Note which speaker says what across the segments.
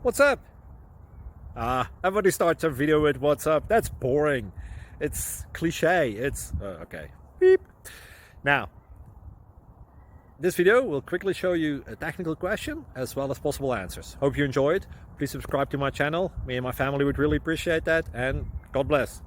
Speaker 1: What's up? Everybody starts a video with what's up. That's boring. It's cliche. It's okay. Beep. Now, this video will quickly show you a technical question as well as possible answers. Hope you enjoyed. Please subscribe to my channel. Me and my family would really appreciate that, and God bless.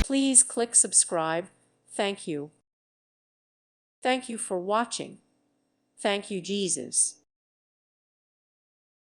Speaker 2: Please click subscribe. Thank you. Thank you for watching. Thank you, Jesus.